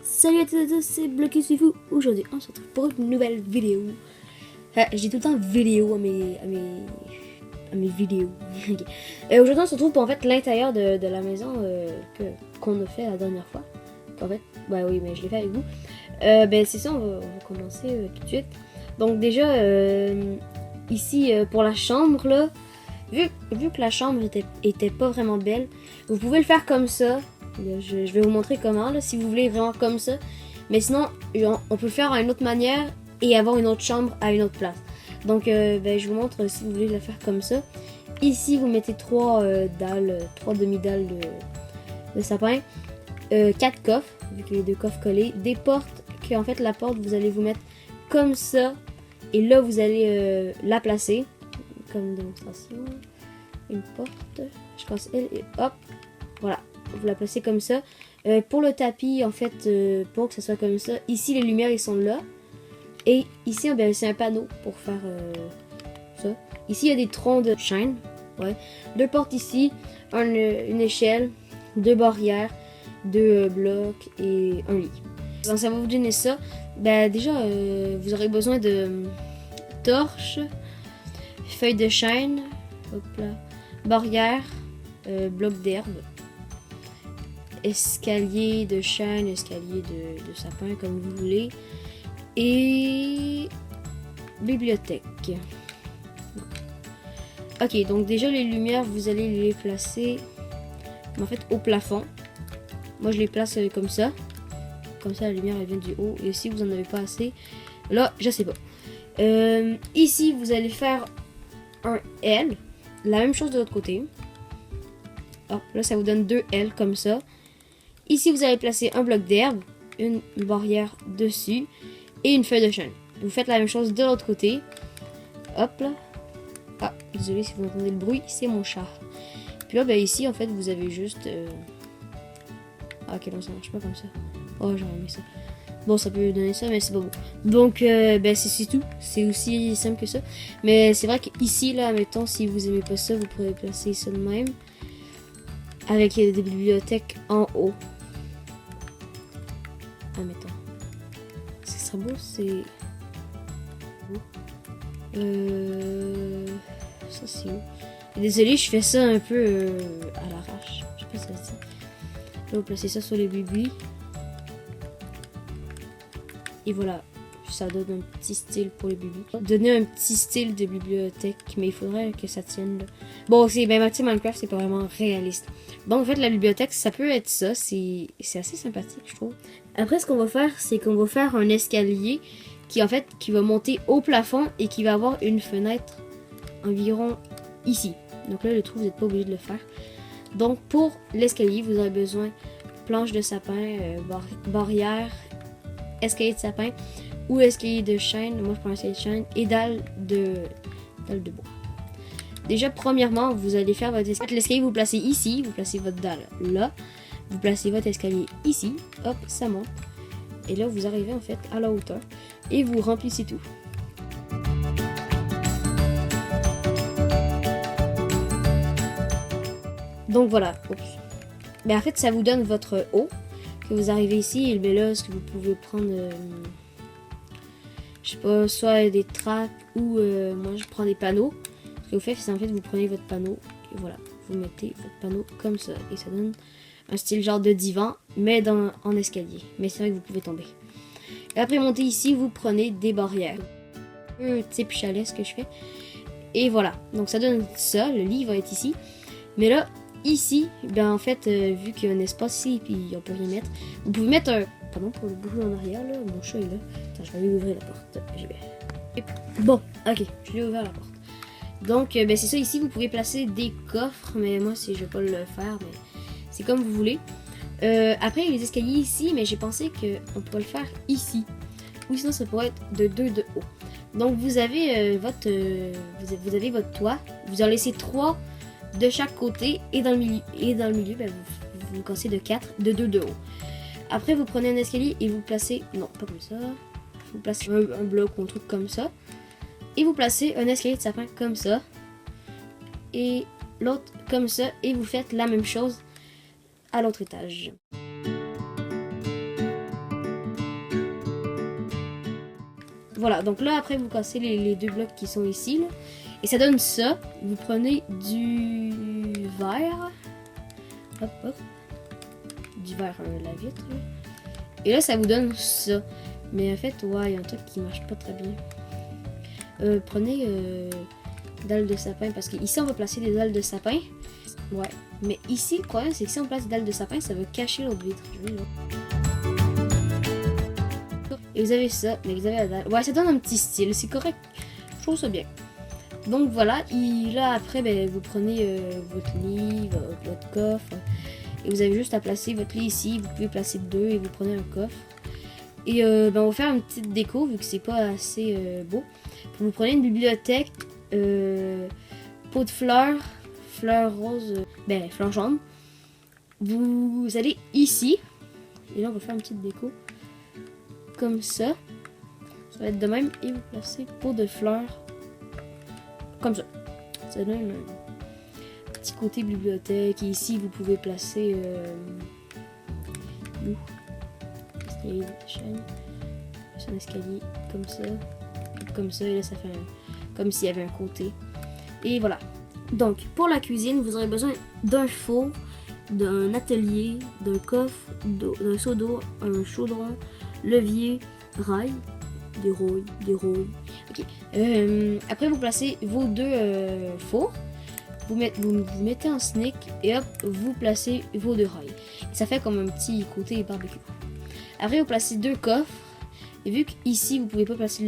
Salut à toutes et à tous, c'est Bloqué sur vous. Aujourd'hui, on se retrouve pour une nouvelle vidéo. J'ai tout le temps vidéo à mes vidéos. Okay. Aujourd'hui, on se retrouve pour en fait l'intérieur de la maison qu'on a fait la dernière fois. En fait, bah oui, mais je l'ai fait avec vous. C'est ça, on va commencer tout de suite. Donc déjà, ici pour la chambre là, vu que la chambre était pas vraiment belle, vous pouvez le faire comme ça. Je vais vous montrer comment là, si vous voulez vraiment comme ça. Mais sinon, on peut le faire à une autre manière et avoir une autre chambre à une autre place. Donc je vous montre si vous voulez le faire comme ça. Ici, vous mettez 3 demi-dalles de sapin, 4 coffres, vu que les 2 coffres collés, des portes, que en fait la porte vous allez vous mettre comme ça. Et là, vous allez la placer, comme démonstration. Une porte, je pense elle, et hop, voilà. Vous la placez comme ça. Pour le tapis, en fait, pour que ça soit comme ça, ici les lumières ils sont là. Et ici, c'est un panneau pour faire ça. Ici, il y a des troncs de chêne. Ouais. 2 portes ici, une échelle, 2 barrières, 2 blocs et un lit. Donc ça va vous donner ça. Déjà, vous aurez besoin de torches, feuilles de chêne, hop là, barrière, bloc d'herbe, escalier de chêne, escalier de sapin comme vous voulez, et bibliothèque. Ok, donc déjà les lumières vous allez les placer en fait au plafond. Moi je les place comme ça la lumière elle vient du haut, et si vous en avez pas assez, là je sais pas. Ici vous allez faire un L, la même chose de l'autre côté. Hop, là ça vous donne 2 L comme ça. Ici, vous allez placer un bloc d'herbe, une barrière dessus et une feuille de chêne. Vous faites la même chose de l'autre côté. Hop là. Ah, désolé si vous entendez le bruit, c'est mon chat. Puis là, ici, en fait, vous avez juste... Ah, ok, non, ça marche pas comme ça. Oh, j'aurais aimé ça. Bon, ça peut donner ça, mais c'est pas beau. Donc, c'est tout. C'est aussi simple que ça. Mais c'est vrai qu'ici, là, mettons, si vous aimez pas ça, vous pourrez placer ça de même. Avec des bibliothèques en haut. Admettons. Ce serait beau, c'est... Ça c'est où? Désolé, je fais ça un peu à l'arrache. Je sais pas si ça se dit. Là, on va placer ça sur les bibis. Et voilà. Ça donne un petit style pour les bibis. Donner un petit style de bibliothèque, mais il faudrait que ça tienne là. Bon, Minecraft, c'est pas vraiment réaliste. Donc, en fait, la bibliothèque, ça peut être ça. C'est assez sympathique, je trouve. Après, ce qu'on va faire, c'est qu'on va faire un escalier qui va monter au plafond et qui va avoir une fenêtre environ ici. Donc là, le trou, vous n'êtes pas obligé de le faire. Donc, pour l'escalier, vous aurez besoin de planches de sapin, barrière, escalier de sapin ou escalier de chêne. Moi, je prends escalier de chêne et dalle de bois. Déjà, premièrement, vous allez faire votre escalier. L'escalier, vous placez ici, vous placez votre dalle là. Vous placez votre escalier ici, hop, ça monte. Et là, vous arrivez en fait à la hauteur et vous remplissez tout. Donc voilà. En fait, ça vous donne votre haut que vous arrivez ici. Et là, ce que vous pouvez prendre, je sais pas, soit des tracts ou moi, je prends des panneaux. Ce que vous faites, c'est en fait, vous prenez votre panneau et voilà, vous mettez votre panneau comme ça et ça donne un style genre de divan, mais en escalier. Mais c'est vrai que vous pouvez tomber. Et après, monter ici, vous prenez des barrières. Un type chalet, ce que je fais. Et voilà. Donc, ça donne ça. Le lit va être ici. Mais là, ici, en fait, vu qu'il y a un espace ici, et puis on peut rien mettre, vous pouvez mettre un... Pardon pour le bruit en arrière, là. Mon chat est là. Attends, je vais aller ouvrir la porte. Bon, ok. Je vais ouvrir la porte. Donc, c'est ça. Ici, vous pouvez placer des coffres. Mais moi, je vais pas le faire, mais... C'est comme vous voulez. Après, il y a les escaliers ici, mais j'ai pensé qu'on pourrait le faire ici. Ou sinon, ça pourrait être de 2 de haut. Donc, vous avez vous avez votre toit. Vous en laissez 3 de chaque côté. Et dans le milieu, vous cassez de 4, de 2 de haut. Après, vous prenez un escalier et vous placez... Non, pas comme ça. Vous placez un bloc ou un truc comme ça. Et vous placez un escalier de sapin comme ça. Et l'autre comme ça. Et vous faites la même chose à l'autre étage. voilà, donc là après vous cassez les deux blocs qui sont ici là, et ça donne ça. Vous prenez du verre, hop hop, du verre la vitre là. Et là ça vous donne ça. Mais en fait ouais, il y a un truc qui marche pas très bien. Prenez dalles de sapin, parce qu'ici on va placer des dalles de sapin. Ouais, mais ici le problème c'est que si on place des dalles de sapin, ça va cacher l'autre vitre. Je vais, et vous avez ça, mais vous avez la dalle. Ouais, ça donne un petit style, c'est correct. Je trouve ça bien. Donc voilà, et là après, ben, vous prenez votre lit, votre coffre. Et vous avez juste à placer votre lit ici. Vous pouvez placer deux et vous prenez un coffre. Et ben, on va faire une petite déco vu que c'est pas assez beau. Vous prenez une bibliothèque, pot de fleurs, fleurs roses, ben fleurs jaunes. Vous allez ici. Et là on va faire une petite déco. Comme ça. Ça va être de même. Et vous placez pot de fleurs. Comme ça. Ça donne un petit côté bibliothèque. Et ici vous pouvez placer escalier de chaîne. C'est un escalier comme ça. Comme ça. Et là ça fait comme s'il y avait un côté. Et voilà. Donc pour la cuisine, vous aurez besoin d'un four, d'un atelier, d'un coffre, d'un seau d'eau, un chaudron, levier, rail, des rouilles. Ok. Après vous placez vos deux fours, vous mettez un sneak et hop, vous placez vos deux rails. Et ça fait comme un petit côté barbecue. Après vous placez deux coffres et vu qu'ici vous pouvez pas placer